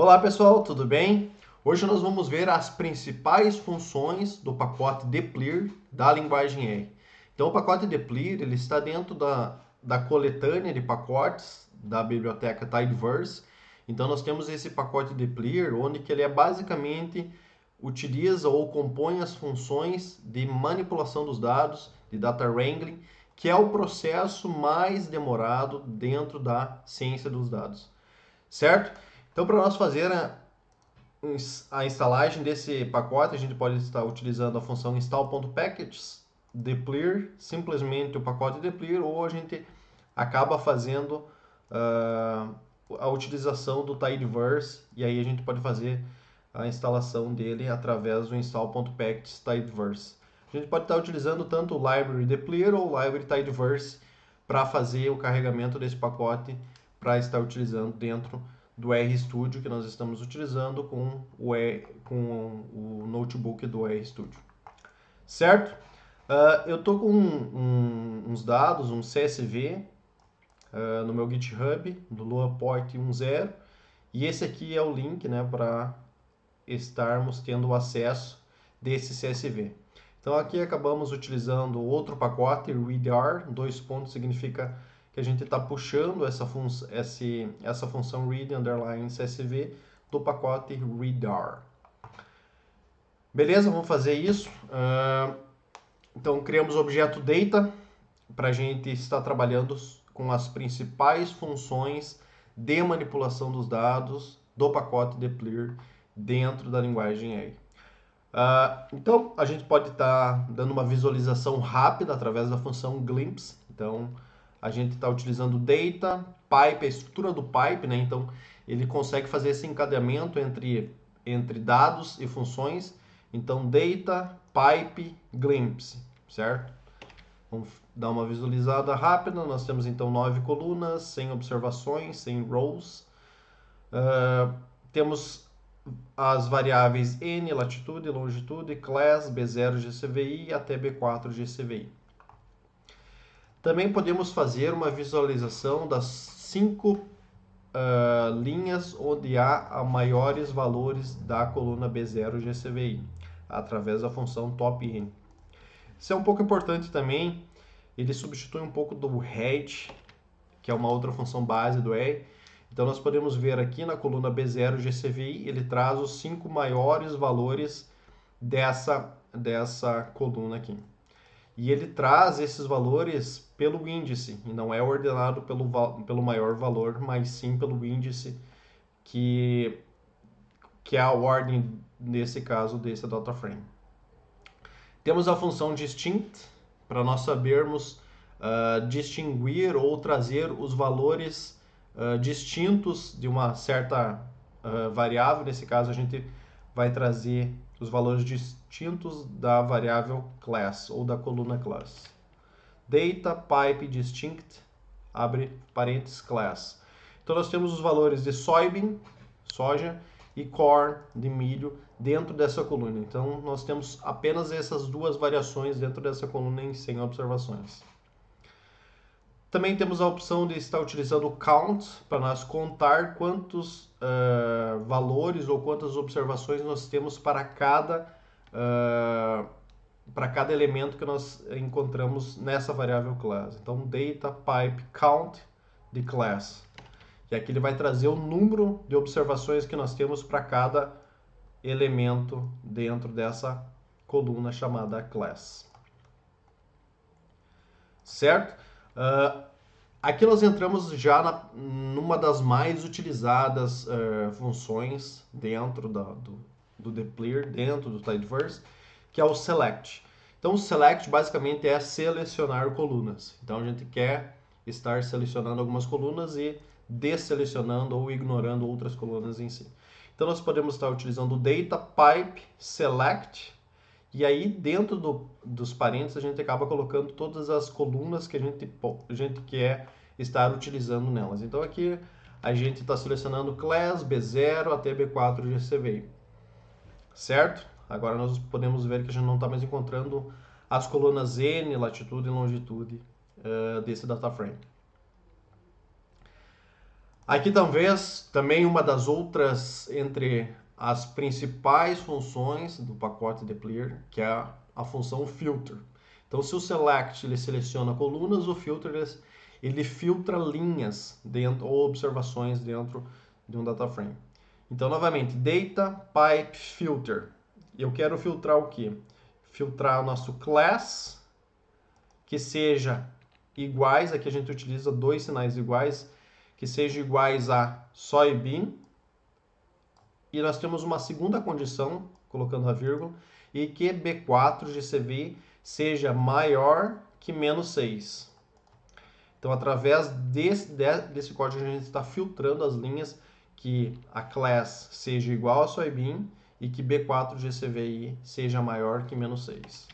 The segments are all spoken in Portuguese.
Olá pessoal, tudo bem? Hoje nós vamos ver as principais funções do pacote dplyr da linguagem R. Então o pacote dplyr ele está dentro da coletânea de pacotes da biblioteca Tidyverse. Então nós temos esse pacote dplyr onde que ele é basicamente utiliza ou compõe as funções de manipulação dos dados, de data wrangling, que é o processo mais demorado dentro da ciência dos dados, certo? Então, para nós fazer a instalagem desse pacote, a gente pode estar utilizando a função install.packages, dplyr, simplesmente o pacote dplyr, ou a gente acaba fazendo a utilização do Tidyverse, e aí a gente pode fazer a instalação dele através do install.packages Tidyverse. A gente pode estar utilizando tanto o library dplyr ou o library Tidyverse para fazer o carregamento desse pacote para estar utilizando dentro do RStudio que nós estamos utilizando com o notebook do RStudio. Certo? Eu estou com uns dados, um CSV no meu GitHub, do Luaport 10, e esse aqui é o link, né, para estarmos tendo acesso desse CSV. Então aqui acabamos utilizando outro pacote, readr, dois pontos significa que a gente está puxando essa função read underline CSV do pacote readr. Beleza, vamos fazer isso. Então criamos o objeto data para a gente estar trabalhando com as principais funções de manipulação dos dados do pacote dplyr dentro da linguagem R. Então, a gente pode estar dando uma visualização rápida através da função glimpse. Então, a gente está utilizando data, pipe, a estrutura do pipe, né? Então, ele consegue fazer esse encadeamento entre dados e funções. Então, data, pipe, glimpse, certo? Vamos dar uma visualizada rápida. Nós temos, então, 9 colunas, 100 observações, 100 rows. Temos as variáveis n, latitude, longitude, class, B0 GCVI até B4 GCVI. Também podemos fazer uma visualização das 5 linhas onde há maiores valores da coluna B0 GCVI, através da função top-in. Isso é um pouco importante também, ele substitui um pouco do head, que é uma outra função base do R. Então, nós podemos ver aqui na coluna B0 GCVI, ele traz os 5 maiores valores dessa coluna aqui. E ele traz esses valores pelo índice, e não é ordenado pelo maior valor, mas sim pelo índice, que é a ordem, nesse caso, desse data frame. Temos a função distinct, para nós sabermos distinguir ou trazer os valores distintos de uma certa variável. Nesse caso, a gente vai trazer os valores distintos da variável class ou da coluna class. Data pipe distinct, abre parênteses, class. Então, nós temos os valores de soybean, soja, e corn, de milho, dentro dessa coluna. Então, nós temos apenas essas duas variações dentro dessa coluna em 100 observações. Também temos a opção de estar utilizando o count para nós contar quantos valores ou quantas observações nós temos para cada elemento que nós encontramos nessa variável class. Então, data pipe count de class. E aqui ele vai trazer o número de observações que nós temos para cada elemento dentro dessa coluna chamada class. Certo? Aqui nós entramos já numa das mais utilizadas funções dentro do dplyr, dentro do Tidyverse, que é o select. Então, o select basicamente é selecionar colunas. Então, a gente quer estar selecionando algumas colunas e desselecionando ou ignorando outras colunas em si. Então, nós podemos estar utilizando o data pipe select, e aí dentro dos parênteses a gente acaba colocando todas as colunas que a gente quer estar utilizando nelas. Então, aqui a gente está selecionando class B0 até B4 GCVI, certo? Agora nós podemos ver que a gente não está mais encontrando as colunas N, latitude e longitude desse data frame. Aqui talvez também uma das outras entre as principais funções do pacote dplyr, que é a função filter. Então, se o select ele seleciona colunas, o filter ele filtra linhas dentro ou observações dentro de um data frame. Então, novamente, data pipe filter. Eu quero filtrar o quê? Filtrar o nosso class que seja iguais, aqui a gente utiliza dois sinais iguais, que sejam iguais a soybean, e nós temos uma segunda condição, colocando a vírgula, e que B4 GCV seja maior que menos 6. Então, através desse código, a gente está filtrando as linhas que a class seja igual a soybean e que B4 GCVI seja maior que menos 6.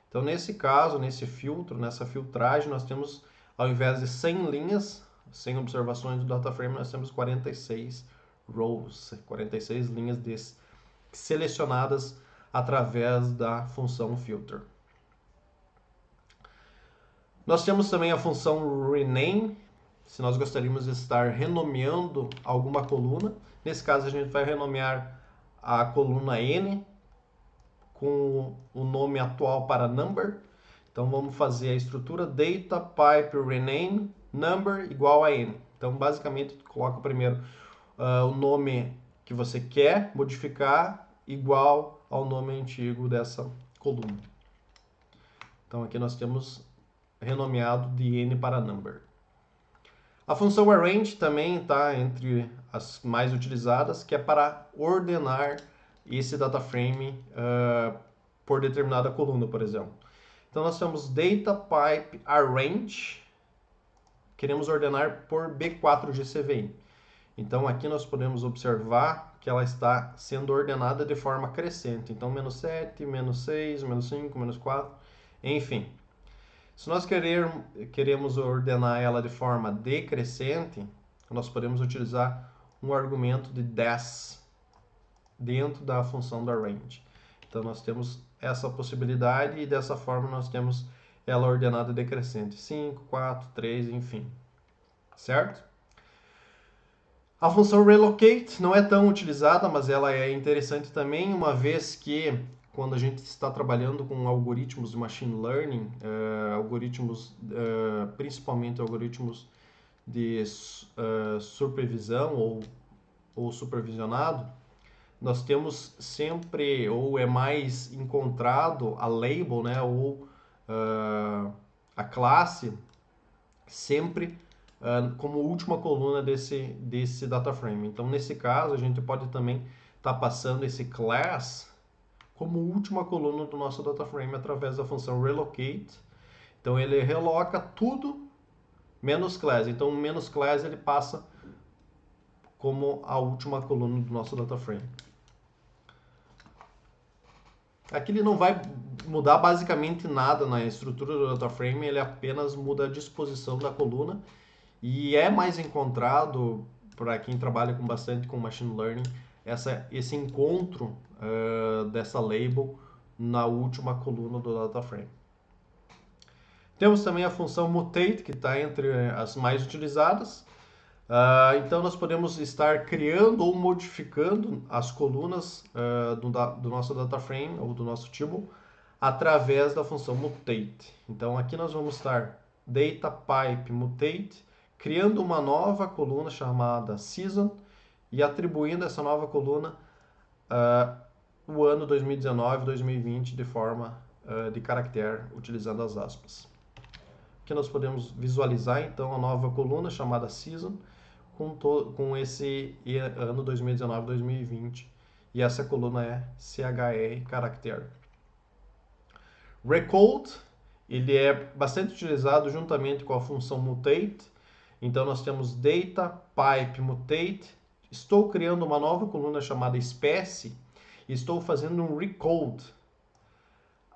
Então, nesse caso, nesse filtro, nessa filtragem, nós temos, ao invés de 100 linhas, 100 observações do data frame, nós temos 46 rows, 46 linhas selecionadas através da função filter. Nós temos também a função rename, se nós gostaríamos de estar renomeando alguma coluna. Nesse caso, a gente vai renomear a coluna N com o nome atual para number. Então, vamos fazer a estrutura data pipe rename number igual a N. Então, basicamente, tu coloca primeiro o nome que você quer modificar igual ao nome antigo dessa coluna. Então, aqui nós temos renomeado de N para number. A função arrange também está entre as mais utilizadas, que é para ordenar esse data frame por determinada coluna, por exemplo. Então, nós temos data pipe arrange, queremos ordenar por B4 GCVI. Então, aqui nós podemos observar que ela está sendo ordenada de forma crescente. Então, menos 7, menos 6, menos 5, menos 4, enfim. Se nós queremos ordenar ela de forma decrescente, nós podemos utilizar um argumento de 10 dentro da função do arrange. Então, nós temos essa possibilidade e dessa forma nós temos ela ordenada decrescente. 5, 4, 3, enfim. Certo? A função relocate não é tão utilizada, mas ela é interessante também, uma vez que quando a gente está trabalhando com algoritmos de machine learning, principalmente algoritmos de supervisão ou supervisionado, nós temos sempre, ou é mais encontrado a label, né, ou a classe, sempre como última coluna desse data frame. Então, nesse caso, a gente pode também estar passando esse class como última coluna do nosso data frame através da função relocate. Então, ele reloca tudo menos class. Então, o menos class ele passa como a última coluna do nosso data frame. Aqui ele não vai mudar basicamente nada na estrutura do data frame, ele apenas muda a disposição da coluna e é mais encontrado para quem trabalha bastante com machine learning esse encontro dessa label na última coluna do data frame. Temos também a função mutate, que está entre as mais utilizadas. Então, nós podemos estar criando ou modificando as colunas do nosso data frame ou do nosso table através da função mutate. Então, aqui nós vamos estar data pipe mutate, criando uma nova coluna chamada season e atribuindo essa nova coluna o ano 2019, 2020 de forma de caractere, utilizando as aspas. Aqui nós podemos visualizar então a nova coluna chamada season com esse ano 2019, 2020 e essa coluna é CHR caractere. Recode, ele é bastante utilizado juntamente com a função mutate. Então nós temos data pipe mutate. Estou criando uma nova coluna chamada espécie e estou fazendo um recode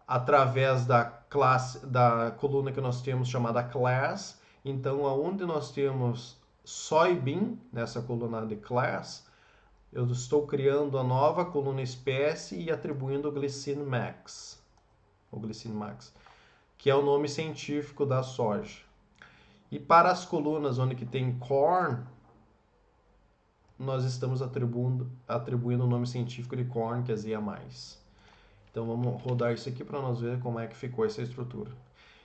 através da coluna que nós temos chamada class. Então, aonde nós temos soybean nessa coluna de class, eu estou criando a nova coluna espécie e atribuindo o glycine max, que é o nome científico da soja. E para as colunas onde que tem corn, nós estamos atribuindo o nome científico de corn, que é Z a mais. Então vamos rodar isso aqui para nós ver como é que ficou essa estrutura.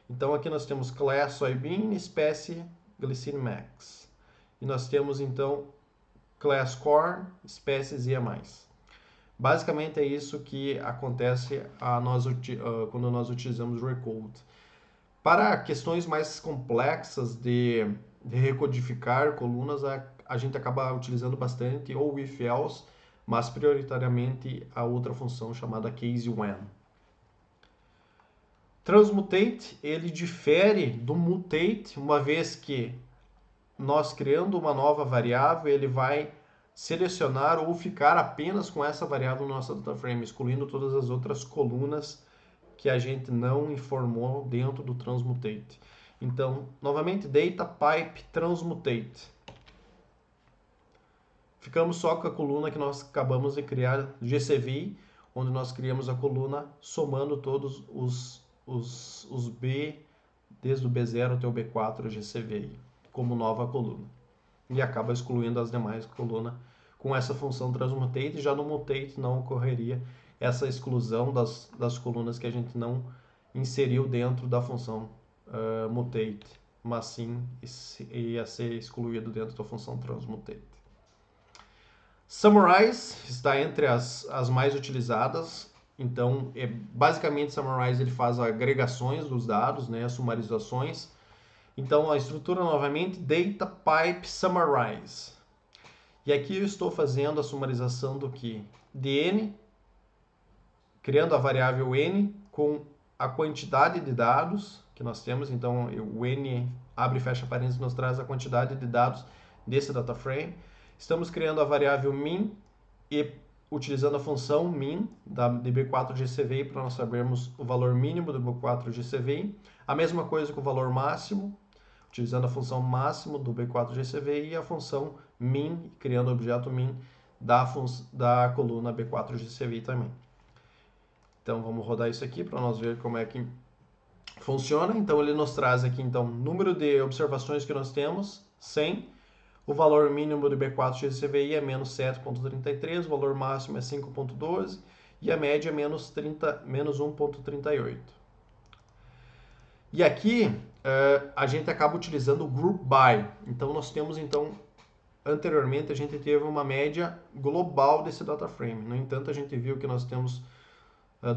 Então aqui nós temos class soybean, espécie glycine max. E nós temos então class corn, espécie Z a mais. Basicamente é isso que acontece quando nós utilizamos recode. Para questões mais complexas de recodificar colunas, a gente acaba utilizando bastante ou if else, mas prioritariamente a outra função chamada case when. Transmutate, ele difere do mutate, uma vez que nós criando uma nova variável, ele vai selecionar ou ficar apenas com essa variável no nosso data frame, excluindo todas as outras colunas que a gente não informou dentro do transmutate. Então, novamente, data pipe transmutate. Ficamos só com a coluna que nós acabamos de criar, GCV, onde nós criamos a coluna somando todos os B, desde o B0 até o B4 GCV, como nova coluna. E acaba excluindo as demais colunas com essa função transmutate. Já no mutate não ocorreria essa exclusão das colunas que a gente não inseriu dentro da função mutate, mas sim ia ser excluído dentro da função transmutate. Summarize está entre as mais utilizadas. Então, basicamente, Summarize ele faz agregações dos dados, né, sumarizações. Então, a estrutura, novamente, Data Pipe Summarize. E aqui eu estou fazendo a sumarização do que? De N, criando a variável N com a quantidade de dados que nós temos. Então, o N abre e fecha parênteses nos traz a quantidade de dados desse data frame. Estamos criando a variável min e utilizando a função min da DB4GCVI para nós sabermos o valor mínimo do B4GCVI. A mesma coisa com o valor máximo, utilizando a função máximo do B4GCVI e a função min, criando o objeto min da coluna B4GCVI também. Então vamos rodar isso aqui para nós ver como é que funciona. Então ele nos traz aqui então número de observações que nós temos, 100. O valor mínimo do B4GCVI é menos 7,33, o valor máximo é 5,12 e a média é menos 1,38. E aqui a gente acaba utilizando o group by. Então nós temos anteriormente a gente teve uma média global desse data frame. No entanto, a gente viu que nós temos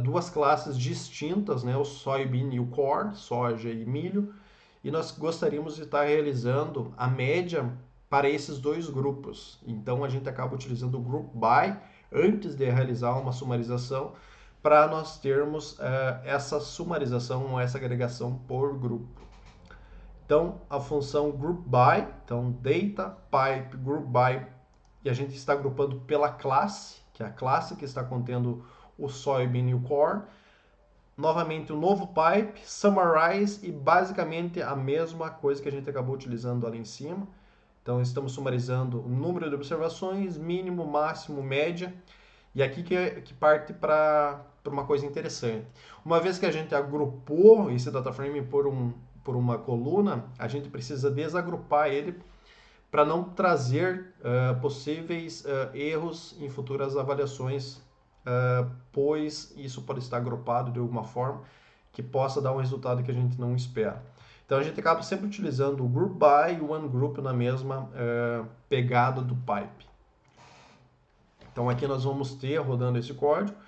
duas classes distintas, né, o soybean e o corn, soja e milho, e nós gostaríamos de estar realizando a média para esses dois grupos. Então a gente acaba utilizando o group by antes de realizar uma sumarização para nós termos essa sumarização ou essa agregação por grupo. Então a função group by, então data pipe group by, e a gente está agrupando pela classe, que é a classe que está contendo o soybean e o corn. Novamente o novo pipe, summarize, e basicamente a mesma coisa que a gente acabou utilizando ali em cima. Então, estamos sumarizando o número de observações, mínimo, máximo, média. E aqui que parte para uma coisa interessante. Uma vez que a gente agrupou esse data frame por uma coluna, a gente precisa desagrupar ele para não trazer possíveis erros em futuras avaliações, pois isso pode estar agrupado de alguma forma que possa dar um resultado que a gente não espera. Então a gente acaba sempre utilizando o group by e o one group na mesma pegada do pipe. Então aqui nós vamos ter, rodando esse código,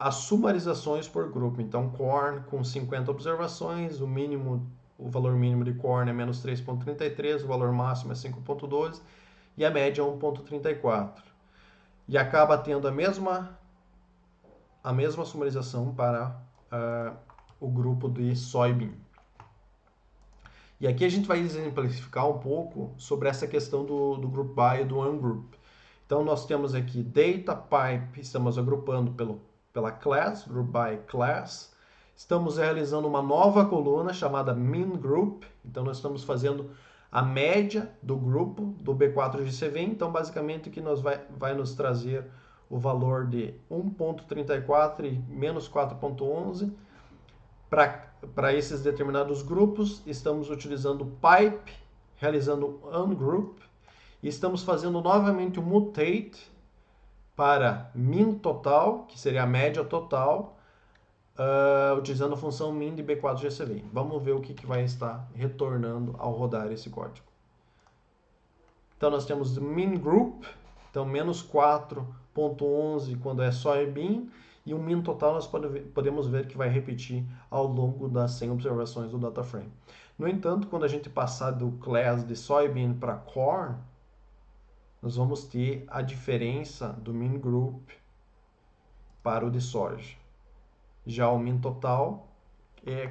as sumarizações por grupo. Então corn com 50 observações, o valor mínimo de corn é menos 3,33, o valor máximo é 5,12 e a média é 1,34. E acaba tendo a mesma sumarização para o grupo de soybean. E aqui a gente vai exemplificar um pouco sobre essa questão do group by e do one group. Então nós temos aqui data pipe, estamos agrupando pela class, group by class. Estamos realizando uma nova coluna chamada min group. Então nós estamos fazendo a média do grupo do B4GCV. Então basicamente o que vai nos trazer o valor de 1,34 e menos 4,11. Para esses determinados grupos, estamos utilizando pipe, realizando ungroup, E estamos fazendo novamente o mutate para min total, que seria a média total, utilizando a função min de B4GCVI. Vamos ver o que vai estar retornando ao rodar esse código. Então nós temos min group, então menos 4.11 quando é soybean, e o min total nós podemos ver que vai repetir ao longo das 100 observações do data frame. No entanto, quando a gente passar do class de soybean para corn, nós vamos ter a diferença do min group para o de soja. Já o min total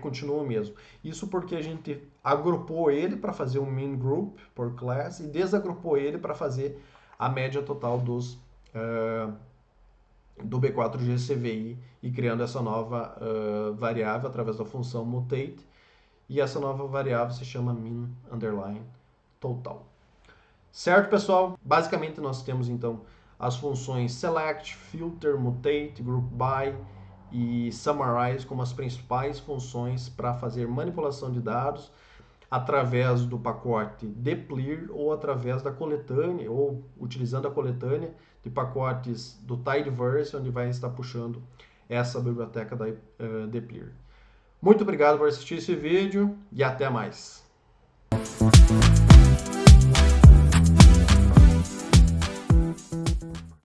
continua o mesmo. Isso porque a gente agrupou ele para fazer um min group por class e desagrupou ele para fazer a média total do B4GCVI e criando essa nova variável através da função mutate. E essa nova variável se chama min underline total. Certo, pessoal? Basicamente nós temos então as funções select, filter, mutate, group by e summarize como as principais funções para fazer manipulação de dados através do pacote deplir ou através da coletânea ou utilizando a coletânea de pacotes do Tidyverse, onde vai estar puxando essa biblioteca da deplir. Muito obrigado por assistir esse vídeo e até mais.